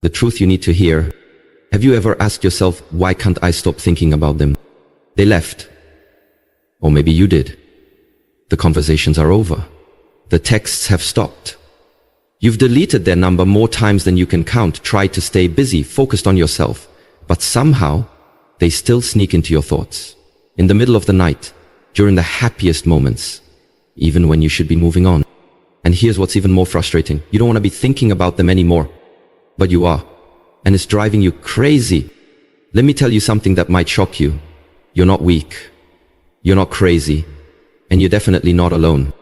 The truth you need to hear. Have you ever asked yourself, why can't I stop thinking about them? They left. Or maybe you did. The conversations are over. The texts have stopped. You've deleted their number more times than you can count, tried to stay busy, focused on yourself. But somehow, they still sneak into your thoughts. In the middle of the night, during the happiest moments, even when you should be moving on. And here's what's even more frustrating. You don't want to be thinking about them anymore. But you are. And it's driving you crazy. Let me tell you something that might shock you. You're not weak. You're not crazy. And you're definitely not alone.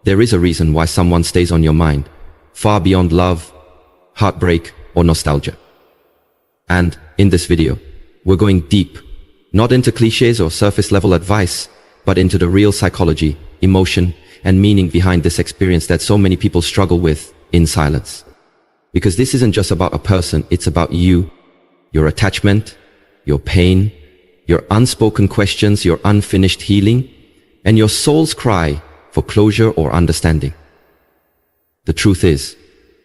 There is a reason why someone stays on your mind, far beyond love, heartbreak, or nostalgia. And in this video, we're going deep, not into cliches or surface level advice, but into the real psychology, emotion, and meaning behind this experience that so many people struggle with in silence. Because this isn't just about a person, it's about you, your attachment, your pain, your unspoken questions, your unfinished healing, and your soul's cry for closure or understanding. The truth is,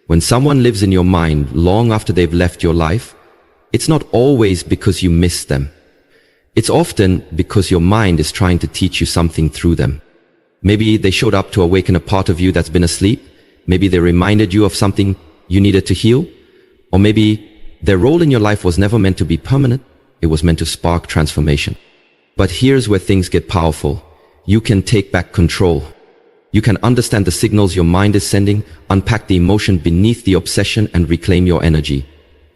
when someone lives in your mind long after they've left your life, it's not always because you miss them. It's often because your mind is trying to teach you something through them. Maybe they showed up to awaken a part of you that's been asleep. Maybe they reminded you of something you needed to heal. Or maybe their role in your life was never meant to be permanent. It was meant to spark transformation. But here's where things get powerful. You can take back control. You can understand the signals your mind is sending, unpack the emotion beneath the obsession, and reclaim your energy.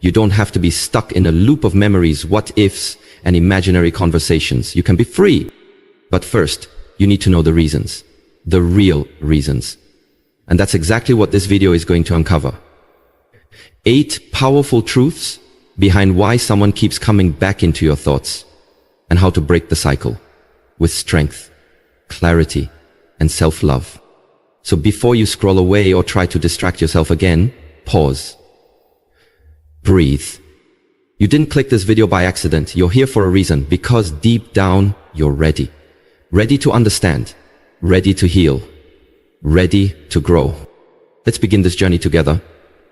You don't have to be stuck in a loop of memories, what-ifs, and imaginary conversations. You can be free. But first, you need to know the reasons. The real reasons. And that's exactly what this video is going to uncover. 8 powerful truths behind why someone keeps coming back into your thoughts, and how to break the cycle with strength, clarity, and self-love. So before you scroll away or try to distract yourself again, pause. Breathe. You didn't click this video by accident. You're here for a reason, because deep down, you're ready. Ready to understand, ready to heal, ready to grow. Let's begin this journey together.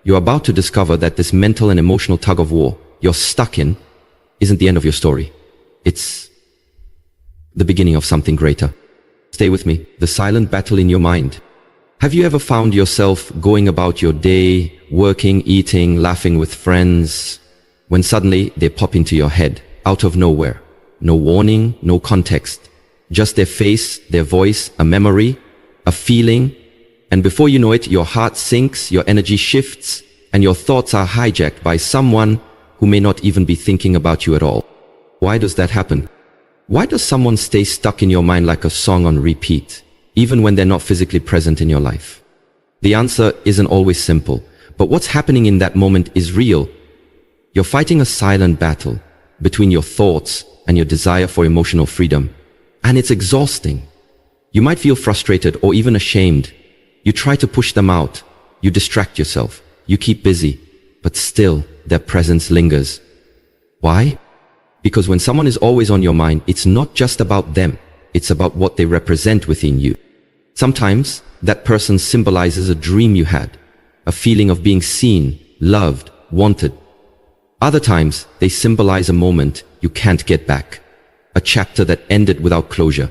You're about to discover that this mental and emotional tug of war you're stuck in isn't the end of your story. It's the beginning of something greater. Stay with me. The silent battle in your mind. Have you ever found yourself going about your day, working, eating, laughing with friends, when suddenly they pop into your head, out of nowhere? No warning, no context. Just their face, their voice, a memory, a feeling, and before you know it, your heart sinks, your energy shifts, and your thoughts are hijacked by someone who may not even be thinking about you at all. Why does that happen? Why does someone stay stuck in your mind like a song on repeat, even when they're not physically present in your life? The answer isn't always simple, but what's happening in that moment is real. You're fighting a silent battle between your thoughts and your desire for emotional freedom. And it's exhausting. You might feel frustrated or even ashamed. You try to push them out. You distract yourself. You keep busy. But still, their presence lingers. Why? Because when someone is always on your mind, it's not just about them. It's about what they represent within you. Sometimes, that person symbolizes a dream you had, a feeling of being seen, loved, wanted. Other times, they symbolize a moment you can't get back. A chapter that ended without closure.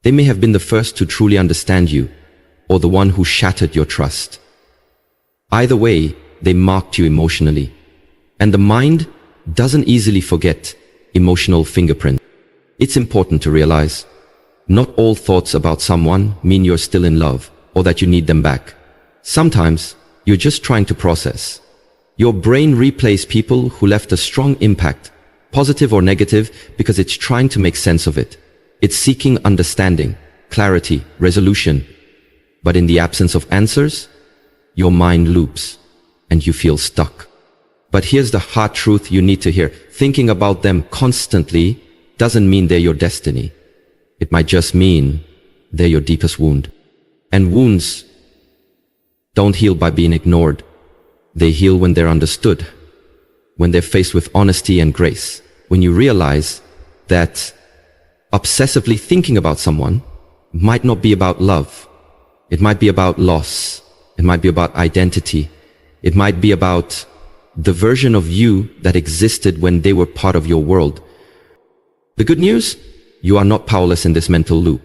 They may have been the first to truly understand you, or the one who shattered your trust. Either way, they marked you emotionally. And the mind doesn't easily forget emotional fingerprint. It's important to realize, not all thoughts about someone mean you're still in love, or that you need them back. Sometimes, you're just trying to process. Your brain replays people who left a strong impact, positive or negative, because it's trying to make sense of it. It's seeking understanding, clarity, resolution. But in the absence of answers, your mind loops and you feel stuck. But here's the hard truth you need to hear. Thinking about them constantly doesn't mean they're your destiny. It might just mean they're your deepest wound. And wounds don't heal by being ignored. They heal when they're understood, when they're faced with honesty and grace. When you realize that obsessively thinking about someone might not be about love. It might be about loss. It might be about identity. It might be about the version of you that existed when they were part of your world. The good news? You are not powerless in this mental loop.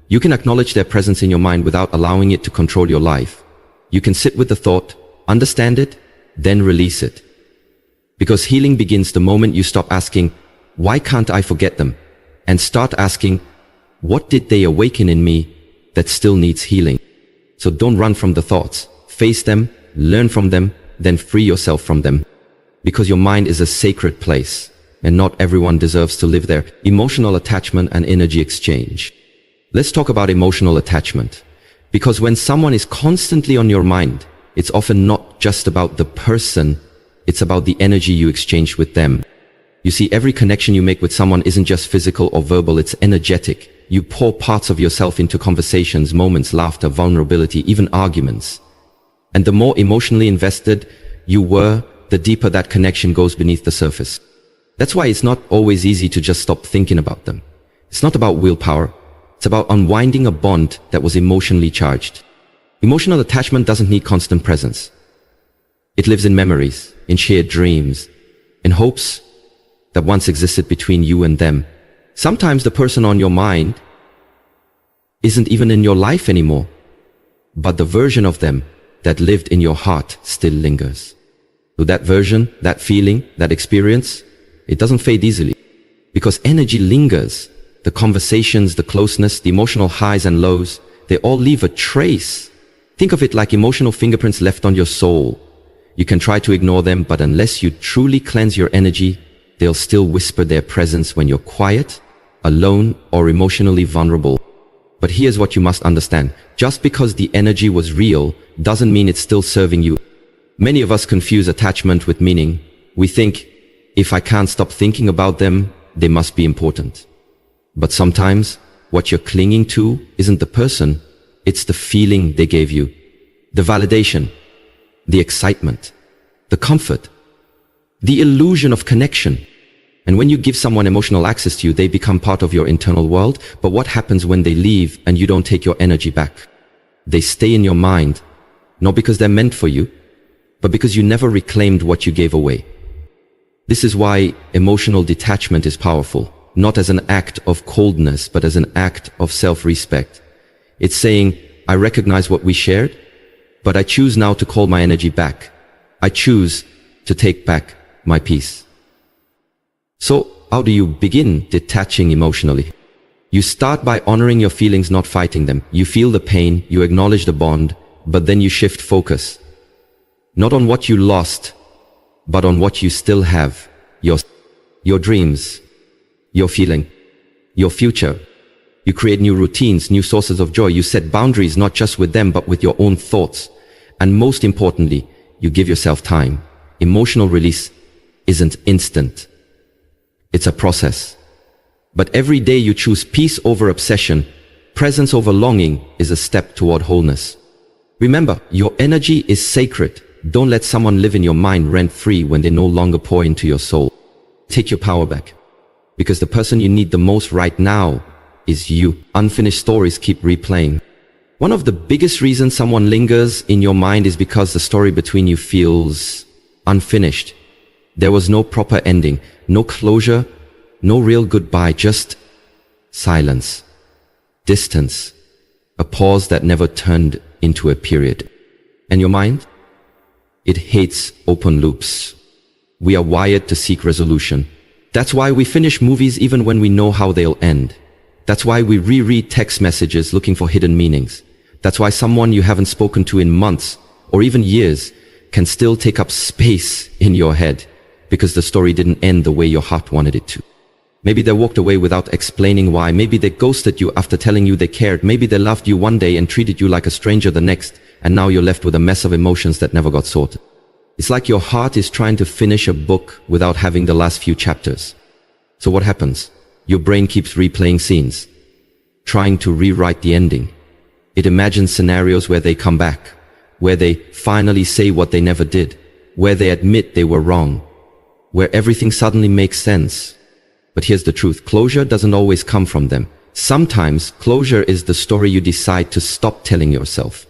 You can acknowledge their presence in your mind without allowing it to control your life. You can sit with the thought, understand it, then release it. Because healing begins the moment you stop asking, why can't I forget them? And start asking, what did they awaken in me that still needs healing? So don't run from the thoughts. Face them, learn from them, then free yourself from them. Because your mind is a sacred place, and not everyone deserves to live there. Emotional attachment and energy exchange. Let's talk about emotional attachment. Because when someone is constantly on your mind, it's often not just about the person, it's about the energy you exchange with them. You see, every connection you make with someone isn't just physical or verbal, it's energetic. You pour parts of yourself into conversations, moments, laughter, vulnerability, even arguments. And the more emotionally invested you were, the deeper that connection goes beneath the surface. That's why it's not always easy to just stop thinking about them. It's not about willpower. It's about unwinding a bond that was emotionally charged. Emotional attachment doesn't need constant presence. It lives in memories, in shared dreams, in hopes that once existed between you and them. Sometimes the person on your mind isn't even in your life anymore, but the version of them that lived in your heart still lingers. So that version, that feeling, that experience, it doesn't fade easily because energy lingers. The conversations, the closeness, the emotional highs and lows, they all leave a trace. Think of it like emotional fingerprints left on your soul. You can try to ignore them, but unless you truly cleanse your energy, they'll still whisper their presence when you're quiet, alone, or emotionally vulnerable. But here's what you must understand. Just because the energy was real doesn't mean it's still serving you. Many of us confuse attachment with meaning. We think, if I can't stop thinking about them, they must be important. But sometimes, what you're clinging to isn't the person, it's the feeling they gave you. The validation, the excitement, the comfort, the illusion of connection. And when you give someone emotional access to you, they become part of your internal world. But what happens when they leave and you don't take your energy back? They stay in your mind, not because they're meant for you, but because you never reclaimed what you gave away. This is why emotional detachment is powerful. Not as an act of coldness, but as an act of self-respect. It's saying, I recognize what we shared, but I choose now to call my energy back. I choose to take back my peace. So, how do you begin detaching emotionally? You start by honoring your feelings, not fighting them. You feel the pain, you acknowledge the bond, but then you shift focus. Not on what you lost, but on what you still have. Your dreams, your feeling, your future. You create new routines, new sources of joy. You set boundaries not just with them, but with your own thoughts. And most importantly, you give yourself time. Emotional release isn't instant. It's a process. But every day you choose peace over obsession, presence over longing is a step toward wholeness. Remember, your energy is sacred. Don't let someone live in your mind rent-free when they no longer pour into your soul. Take your power back. Because the person you need the most right now is you. Unfinished stories keep replaying. One of the biggest reasons someone lingers in your mind is because the story between you feels unfinished. There was no proper ending, no closure, no real goodbye, just silence, distance, a pause that never turned into a period. And your mind? It hates open loops. We are wired to seek resolution. That's why we finish movies even when we know how they'll end. That's why we reread text messages looking for hidden meanings. That's why someone you haven't spoken to in months or even years can still take up space in your head because the story didn't end the way your heart wanted it to. Maybe they walked away without explaining why. Maybe they ghosted you after telling you they cared. Maybe they loved you one day and treated you like a stranger the next, and now you're left with a mess of emotions that never got sorted. It's like your heart is trying to finish a book without having the last few chapters. So what happens? Your brain keeps replaying scenes, trying to rewrite the ending. It imagines scenarios where they come back, where they finally say what they never did, where they admit they were wrong, where everything suddenly makes sense. But here's the truth. Closure doesn't always come from them. Sometimes closure is the story you decide to stop telling yourself.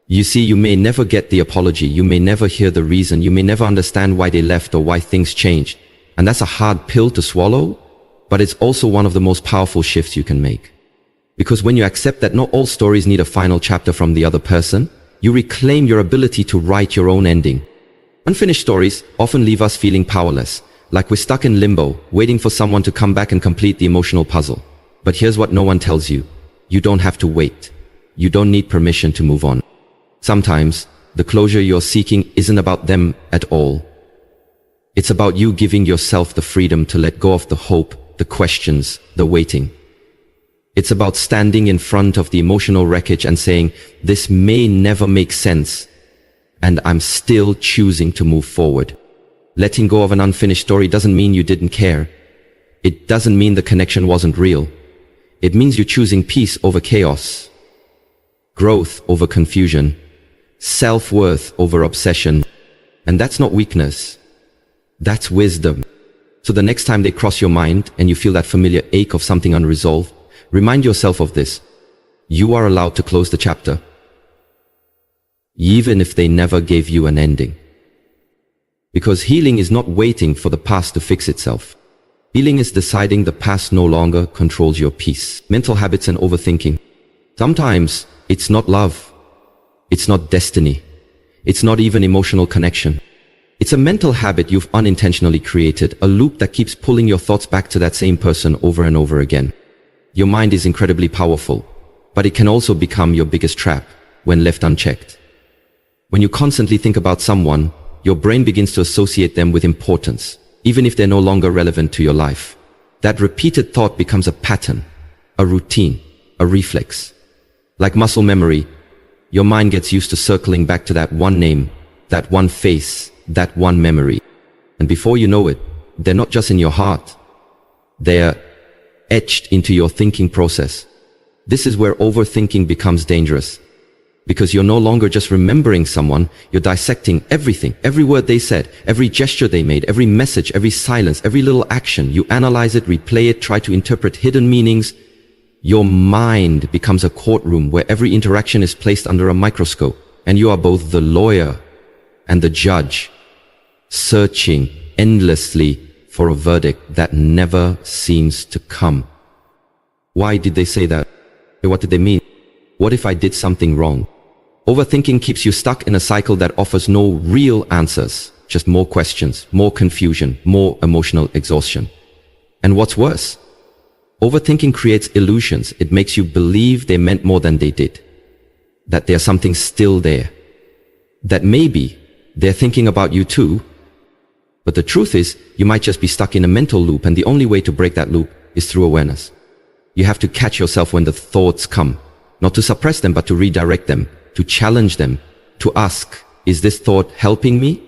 You see, you may never get the apology, you may never hear the reason, you may never understand why they left or why things changed. And that's a hard pill to swallow, but it's also one of the most powerful shifts you can make. Because when you accept that not all stories need a final chapter from the other person, you reclaim your ability to write your own ending. Unfinished stories often leave us feeling powerless, like we're stuck in limbo, waiting for someone to come back and complete the emotional puzzle. But here's what no one tells you. You don't have to wait. You don't need permission to move on. Sometimes, the closure you're seeking isn't about them at all. It's about you giving yourself the freedom to let go of the hope, the questions, the waiting. It's about standing in front of the emotional wreckage and saying, this may never make sense, and I'm still choosing to move forward. Letting go of an unfinished story doesn't mean you didn't care. It doesn't mean the connection wasn't real. It means you're choosing peace over chaos, growth over confusion, self-worth over obsession. And that's not weakness. That's wisdom. So the next time they cross your mind and you feel that familiar ache of something unresolved, remind yourself of this. You are allowed to close the chapter, even if they never gave you an ending. Because healing is not waiting for the past to fix itself. Healing is deciding the past no longer controls your peace. Mental habits and overthinking. Sometimes it's not love. It's not destiny. It's not even emotional connection. It's a mental habit you've unintentionally created, a loop that keeps pulling your thoughts back to that same person over and over again. Your mind is incredibly powerful, but it can also become your biggest trap when left unchecked. When you constantly think about someone, your brain begins to associate them with importance, even if they're no longer relevant to your life. That repeated thought becomes a pattern, a routine, a reflex. Like muscle memory, your mind gets used to circling back to that one name, that one face, that one memory. And before you know it, they're not just in your heart. They're etched into your thinking process. This is where overthinking becomes dangerous. Because you're no longer just remembering someone, you're dissecting everything, every word they said, every gesture they made, every message, every silence, every little action. You analyze it, replay it, try to interpret hidden meanings. Your mind becomes a courtroom where every interaction is placed under a microscope, and you are both the lawyer and the judge, searching endlessly for a verdict that never seems to come. Why did they say that? What did they mean? What if I did something wrong? Overthinking keeps you stuck in a cycle that offers no real answers, just more questions, more confusion, more emotional exhaustion. And what's worse, overthinking creates illusions. It makes you believe they meant more than they did, that there's something still there, that maybe they're thinking about you too. But the truth is, you might just be stuck in a mental loop, and the only way to break that loop is through awareness. You have to catch yourself when the thoughts come, not to suppress them, but to redirect them, to challenge them, to ask, is this thought helping me?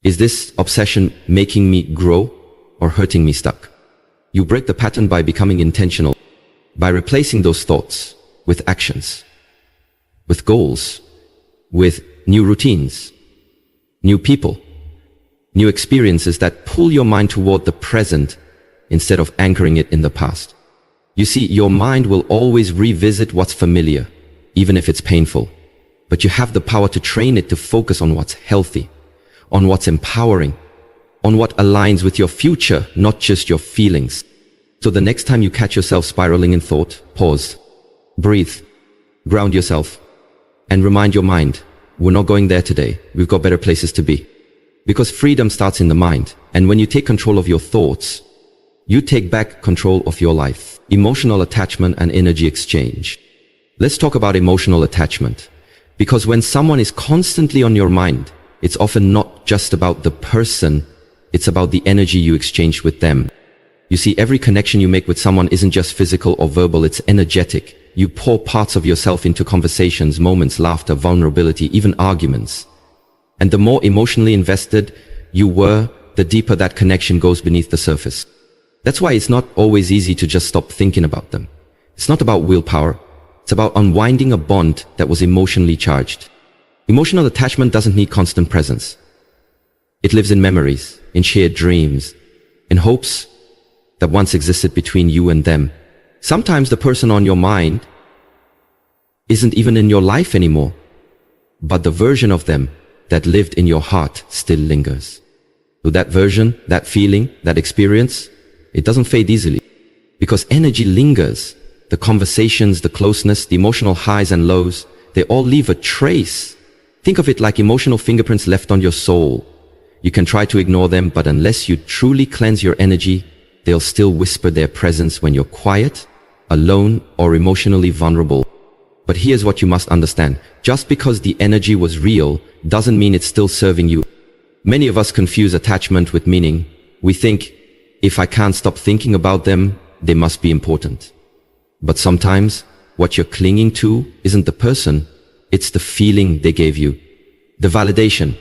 Is this obsession making me grow or hurting me stuck? You break the pattern by becoming intentional, by replacing those thoughts with actions, with goals, with new routines, new people, new experiences that pull your mind toward the present instead of anchoring it in the past. You see, your mind will always revisit what's familiar, even if it's painful. But you have the power to train it to focus on what's healthy, on what's empowering, on what aligns with your future, not just your feelings. So the next time you catch yourself spiraling in thought, pause, breathe, ground yourself, and remind your mind, we're not going there today. We've got better places to be. Because freedom starts in the mind. And when you take control of your thoughts, you take back control of your life. Emotional attachment and energy exchange. Let's talk about emotional attachment. Because when someone is constantly on your mind, it's often not just about the person, it's about the energy you exchange with them. You see, every connection you make with someone isn't just physical or verbal, it's energetic. You pour parts of yourself into conversations, moments, laughter, vulnerability, even arguments. And the more emotionally invested you were, the deeper that connection goes beneath the surface. That's why it's not always easy to just stop thinking about them. It's not about willpower. It's about unwinding a bond that was emotionally charged. Emotional attachment doesn't need constant presence. It lives in memories, in shared dreams, in hopes that once existed between you and them. Sometimes the person on your mind isn't even in your life anymore, but the version of them that lived in your heart still lingers. So that version, that feeling, that experience, it doesn't fade easily because energy lingers. The conversations, the closeness, the emotional highs and lows, they all leave a trace. Think of it like emotional fingerprints left on your soul. You can try to ignore them, but unless you truly cleanse your energy, they'll still whisper their presence when you're quiet, alone, or emotionally vulnerable. But here's what you must understand. Just because the energy was real doesn't mean it's still serving you. Many of us confuse attachment with meaning. We think, if I can't stop thinking about them, they must be important. But sometimes, what you're clinging to isn't the person, it's the feeling they gave you. The validation,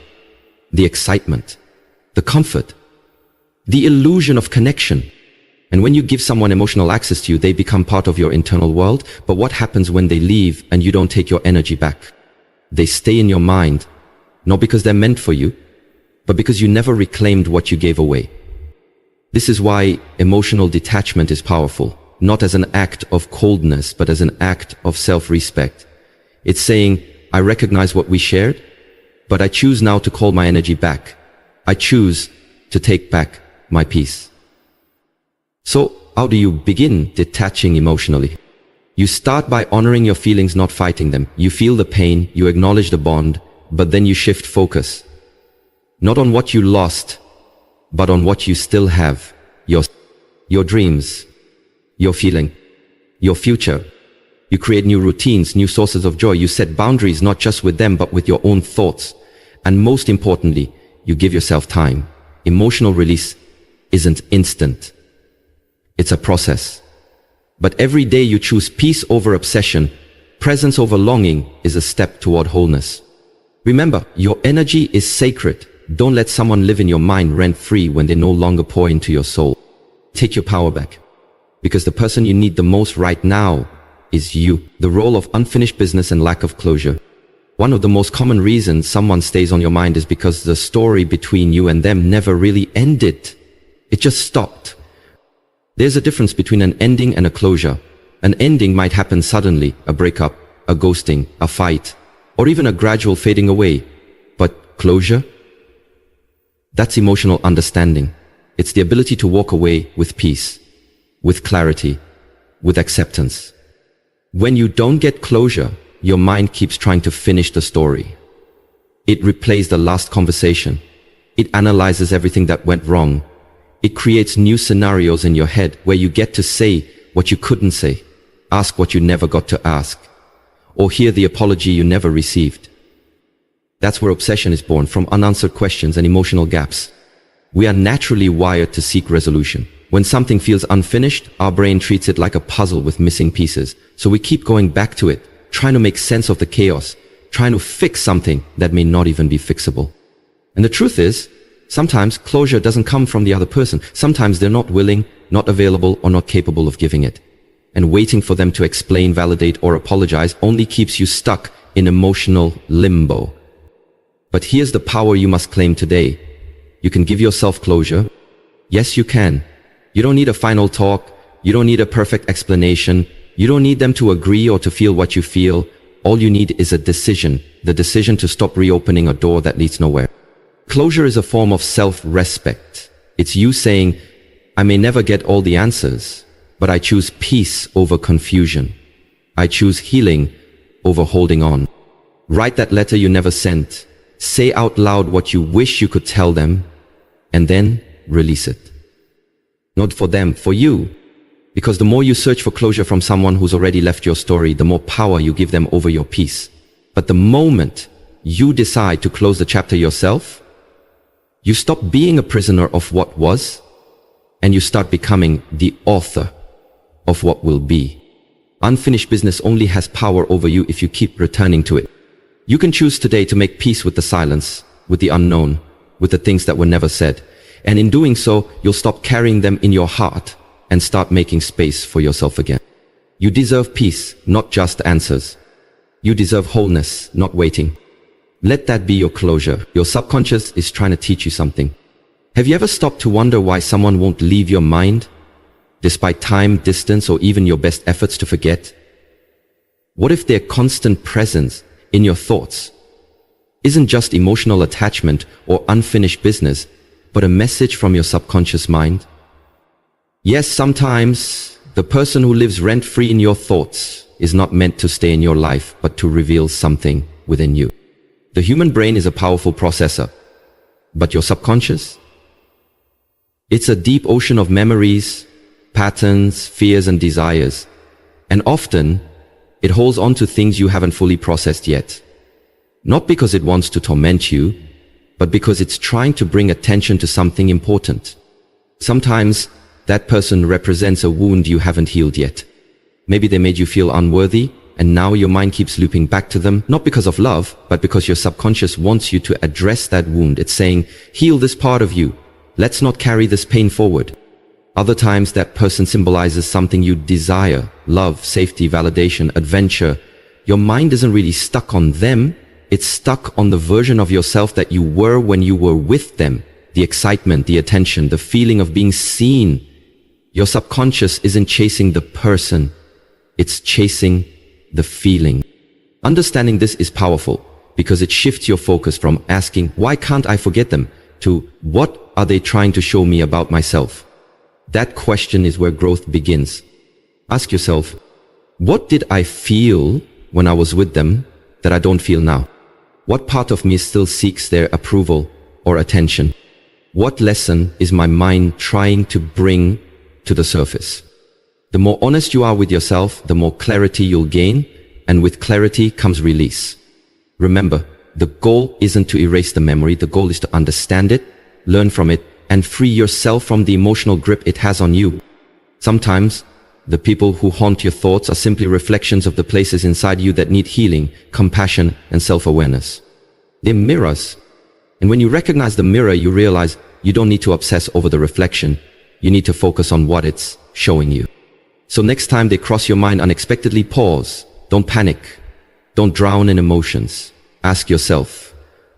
the excitement, the comfort, the illusion of connection. And when you give someone emotional access to you, they become part of your internal world. But what happens when they leave and you don't take your energy back? They stay in your mind, not because they're meant for you, but because you never reclaimed what you gave away. This is why emotional detachment is powerful. Not as an act of coldness, but as an act of self-respect. It's saying, I recognize what we shared, but I choose now to call my energy back. I choose to take back my peace. So, how do you begin detaching emotionally? You start by honoring your feelings, not fighting them. You feel the pain, you acknowledge the bond, but then you shift focus. Not on what you lost, but on what you still have. Your dreams, your feeling, your future. You create new routines, new sources of joy. You set boundaries, not just with them, but with your own thoughts. And most importantly, you give yourself time. Emotional release isn't instant. It's a process. But every day you choose peace over obsession, presence over longing is a step toward wholeness. Remember, your energy is sacred. Don't let someone live in your mind rent-free when they no longer pour into your soul. Take your power back. Because the person you need the most right now is you. The role of unfinished business and lack of closure. One of the most common reasons someone stays on your mind is because the story between you and them never really ended. It just stopped. There's a difference between an ending and a closure. An ending might happen suddenly, a breakup, a ghosting, a fight, or even a gradual fading away. But closure? That's emotional understanding. It's the ability to walk away with peace, with clarity, with acceptance. When you don't get closure, your mind keeps trying to finish the story. It replays the last conversation. It analyzes everything that went wrong. It creates new scenarios in your head where you get to say what you couldn't say, ask what you never got to ask, or hear the apology you never received. That's where obsession is born, from unanswered questions and emotional gaps. We are naturally wired to seek resolution. When something feels unfinished, our brain treats it like a puzzle with missing pieces. So we keep going back to it, trying to make sense of the chaos, trying to fix something that may not even be fixable. And the truth is, sometimes closure doesn't come from the other person. Sometimes they're not willing, not available, or not capable of giving it. And waiting for them to explain, validate, or apologize only keeps you stuck in emotional limbo. But here's the power you must claim today. You can give yourself closure. Yes, you can. You don't need a final talk. You don't need a perfect explanation. You don't need them to agree or to feel what you feel. All you need is a decision, the decision to stop reopening a door that leads nowhere. Closure is a form of self-respect. It's you saying, I may never get all the answers, but I choose peace over confusion. I choose healing over holding on. Write that letter you never sent. Say out loud what you wish you could tell them, and then release it. Not for them, for you. Because the more you search for closure from someone who's already left your story, the more power you give them over your peace. But the moment you decide to close the chapter yourself, you stop being a prisoner of what was, and you start becoming the author of what will be. Unfinished business only has power over you if you keep returning to it. You can choose today to make peace with the silence, with the unknown, with the things that were never said. And in doing so, you'll stop carrying them in your heart and start making space for yourself again. You deserve peace, not just answers. You deserve wholeness, not waiting. Let that be your closure. Your subconscious is trying to teach you something. Have you ever stopped to wonder why someone won't leave your mind, despite time, distance, or even your best efforts to forget? What if their constant presence in your thoughts isn't just emotional attachment or unfinished business, but a message from your subconscious mind? Yes, sometimes the person who lives rent-free in your thoughts is not meant to stay in your life, but to reveal something within you. The human brain is a powerful processor, but your subconscious? It's a deep ocean of memories, patterns, fears, and desires, and often it holds on to things you haven't fully processed yet. Not because it wants to torment you, but because it's trying to bring attention to something important. Sometimes that person represents a wound you haven't healed yet. Maybe they made you feel unworthy, and now your mind keeps looping back to them, not because of love, but because your subconscious wants you to address that wound. It's saying, heal this part of you. Let's not carry this pain forward. Other times that person symbolizes something you desire: love, safety, validation, adventure. Your mind isn't really stuck on them. It's stuck on the version of yourself that you were when you were with them. The excitement, the attention, the feeling of being seen. Your subconscious isn't chasing the person. It's chasing the feeling. Understanding this is powerful because it shifts your focus from asking, why can't I forget them, to what are they trying to show me about myself? That question is where growth begins. Ask yourself, what did I feel when I was with them that I don't feel now? What part of me still seeks their approval or attention? What lesson is my mind trying to bring to the surface? The more honest you are with yourself, the more clarity you'll gain, and with clarity comes release. Remember, the goal isn't to erase the memory. The goal is to understand it, learn from it, and free yourself from the emotional grip it has on you. Sometimes, the people who haunt your thoughts are simply reflections of the places inside you that need healing, compassion, and self-awareness. They're mirrors. And when you recognize the mirror, you realize you don't need to obsess over the reflection. You need to focus on what it's showing you. So next time they cross your mind unexpectedly, pause. Don't panic. Don't drown in emotions. Ask yourself,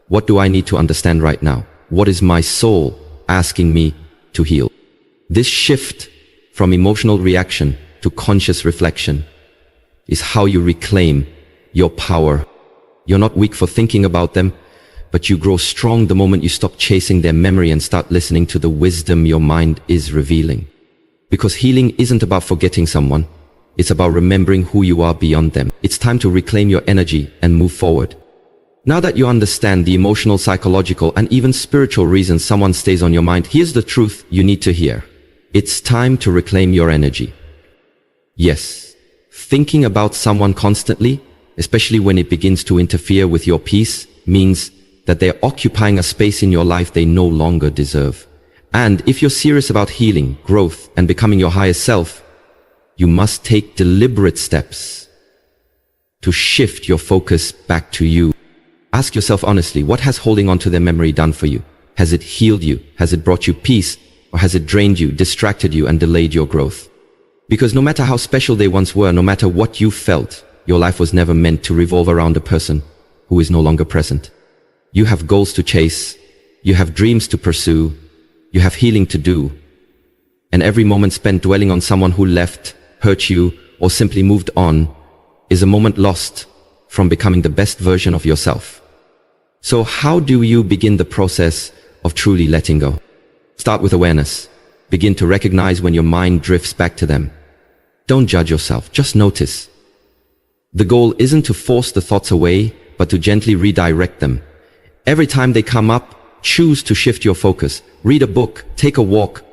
what do I need to understand right now? What is my soul asking me to heal? This shift from emotional reaction to conscious reflection is how you reclaim your power. You're not weak for thinking about them, but you grow strong the moment you stop chasing their memory and start listening to the wisdom your mind is revealing. Because healing isn't about forgetting someone, it's about remembering who you are beyond them. It's time to reclaim your energy and move forward. Now that you understand the emotional, psychological, and even spiritual reasons someone stays on your mind, here's the truth you need to hear. It's time to reclaim your energy. Yes, thinking about someone constantly, especially when it begins to interfere with your peace, means that they're occupying a space in your life they no longer deserve. And if you're serious about healing, growth, and becoming your highest self, you must take deliberate steps to shift your focus back to you. Ask yourself honestly, what has holding on to their memory done for you? Has it healed you? Has it brought you peace? Or has it drained you, distracted you, and delayed your growth? Because no matter how special they once were, no matter what you felt, your life was never meant to revolve around a person who is no longer present. You have goals to chase. You have dreams to pursue. You have healing to do. And every moment spent dwelling on someone who left, hurt you, or simply moved on is a moment lost from becoming the best version of yourself. So how do you begin the process of truly letting go? Start with awareness. Begin to recognize when your mind drifts back to them. Don't judge yourself, just notice. The goal isn't to force the thoughts away, but to gently redirect them. Every time they come up, choose to shift your focus. Read a book, take a walk,